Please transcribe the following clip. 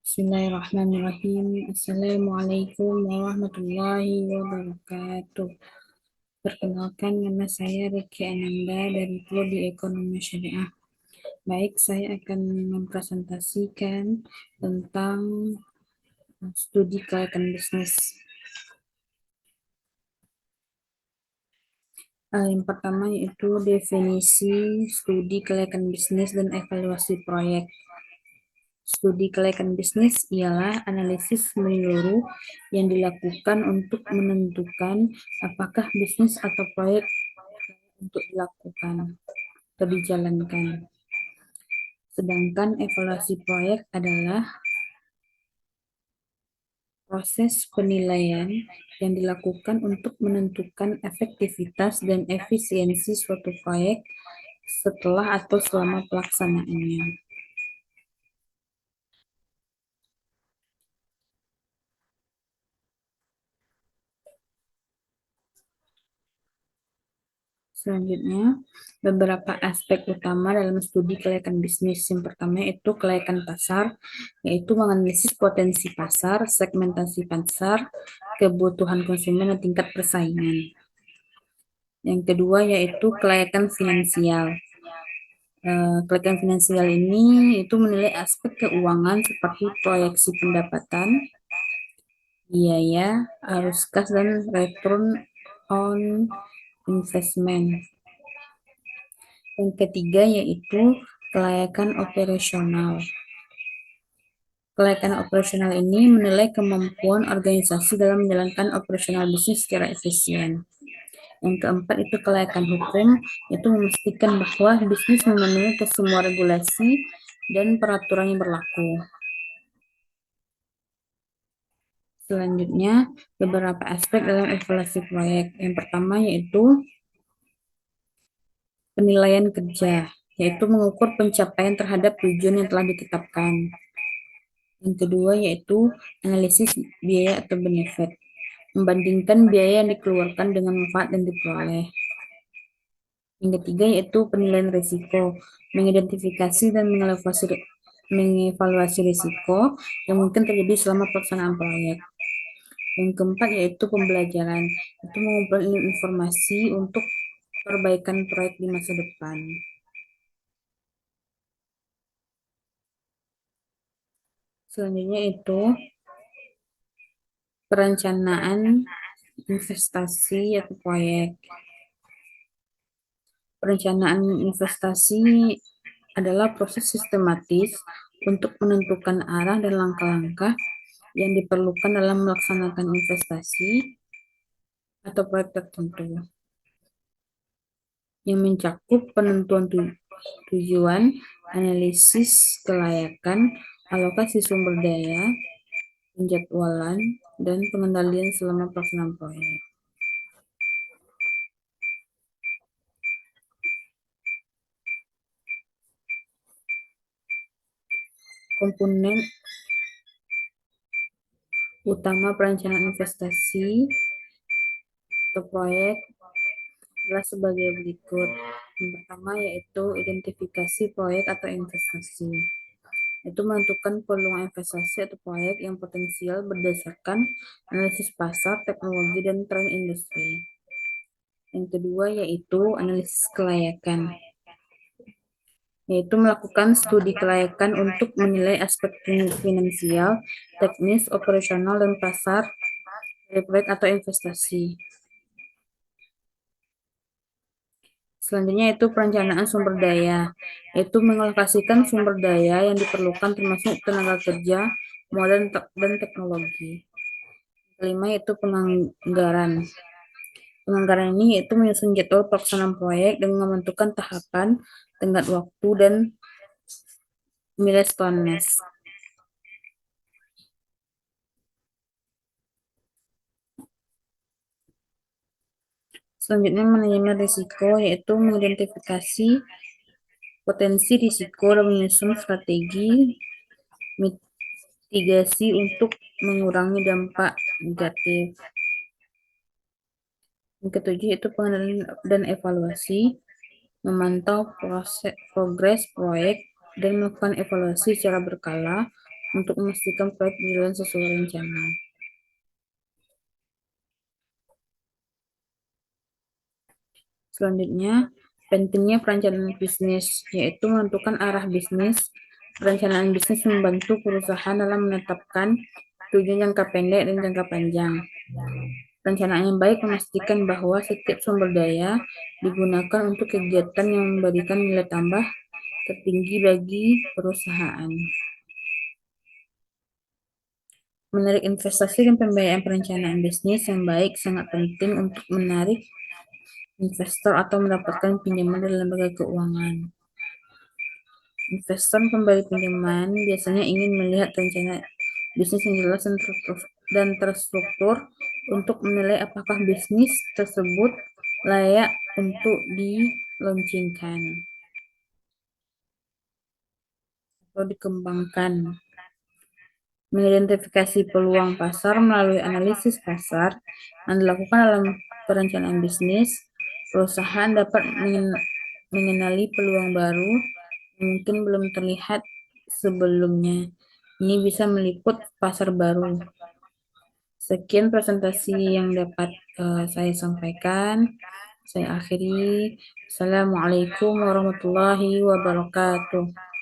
Bismillahirrahmanirrahim. Assalamualaikum warahmatullahi wabarakatuh. Perkenalkan, nama saya Riki Ananda dari Prodi Ekonomi Syariah. Baik, saya akan mempresentasikan tentang studi kelayakan bisnis. Yang pertama yaitu definisi studi kelayakan bisnis dan evaluasi proyek. Studi kelayakan bisnis ialah analisis menyeluruh yang dilakukan untuk menentukan apakah bisnis atau proyek untuk dilakukan atau dijalankan. Sedangkan evaluasi proyek adalah proses penilaian yang dilakukan untuk menentukan efektivitas dan efisiensi suatu proyek setelah atau selama pelaksanaannya. Selanjutnya, beberapa aspek utama dalam studi kelayakan bisnis. Yang pertama itu kelayakan pasar, yaitu menganalisis potensi pasar, segmentasi pasar, kebutuhan konsumen, dan tingkat persaingan. Yang kedua yaitu kelayakan finansial. Kelayakan finansial ini itu menilai aspek keuangan seperti proyeksi pendapatan, biaya, arus kas, dan return on investment. Yang ketiga yaitu kelayakan operasional. Kelayakan operasional ini menilai kemampuan organisasi dalam menjalankan operasional bisnis secara efisien. Yang keempat itu kelayakan hukum, itu memastikan bahwa bisnis memenuhi semua regulasi dan peraturan yang berlaku. Selanjutnya, beberapa aspek dalam evaluasi proyek. Yang pertama yaitu penilaian kerja, yaitu mengukur pencapaian terhadap tujuan yang telah ditetapkan. Yang kedua yaitu analisis biaya atau benefit, membandingkan biaya yang dikeluarkan dengan manfaat yang diperoleh. Yang ketiga yaitu penilaian risiko, mengidentifikasi dan mengevaluasi risiko yang mungkin terjadi selama pelaksanaan proyek. Yang keempat yaitu pembelajaran, itu mengumpulkan informasi untuk perbaikan proyek di masa depan. Selanjutnya itu perencanaan investasi atau proyek. Perencanaan investasi adalah proses sistematis untuk menentukan arah dan langkah-langkah yang diperlukan dalam melaksanakan investasi atau proyek tertentu, yang mencakup penentuan tujuan, analisis kelayakan, alokasi sumber daya, penjadwalan, dan pengendalian selama pelaksanaan proyek. Komponen utama perencanaan investasi atau proyek adalah sebagai berikut. Yang pertama yaitu identifikasi proyek atau investasi. Itu menentukan peluang investasi atau proyek yang potensial berdasarkan analisis pasar, teknologi, dan tren industri. Yang kedua yaitu analisis kelayakan, yaitu melakukan studi kelayakan untuk menilai aspek finansial, teknis, operasional, dan pasar dari proyek atau investasi. Selanjutnya itu perencanaan sumber daya, yaitu mengalokasikan sumber daya yang diperlukan termasuk tenaga kerja, modal, dan teknologi. Kelima yaitu penganggaran. Penganggaran ini yaitu menyusun jadwal pelaksanaan proyek dengan menentukan tahapan, tenggat waktu, dan milestones. Selanjutnya manajemen risiko, yaitu mengidentifikasi potensi risiko dan menyusun strategi mitigasi untuk mengurangi dampak negatif. Yang ketujuh itu pengendalian dan evaluasi, memantau progres proyek dan melakukan evaluasi secara berkala, untuk memastikan proyek berjalan sesuai rencana. Selanjutnya, pentingnya perencanaan bisnis, yaitu menentukan arah bisnis. Perencanaan bisnis membantu perusahaan dalam menetapkan tujuan jangka pendek dan jangka panjang. Perencanaan yang baik memastikan bahwa setiap sumber daya digunakan untuk kegiatan yang memberikan nilai tambah tertinggi bagi perusahaan. Menarik investasi dan pembiayaan perencanaan bisnis yang baik sangat penting untuk menarik investor atau mendapatkan pinjaman dari lembaga keuangan. Investor kembali pinjaman biasanya ingin melihat rencana bisnis yang jelas dan terstruktur untuk menilai apakah bisnis tersebut layak untuk diluncurkan atau dikembangkan. Mengidentifikasi peluang pasar melalui analisis pasar yang dilakukan dalam perencanaan bisnis, perusahaan dapat mengenali peluang baru yang mungkin belum terlihat sebelumnya. Ini bisa meliput pasar baru. Sekian presentasi yang dapat saya sampaikan. Saya akhiri. Assalamualaikum warahmatullahi wabarakatuh.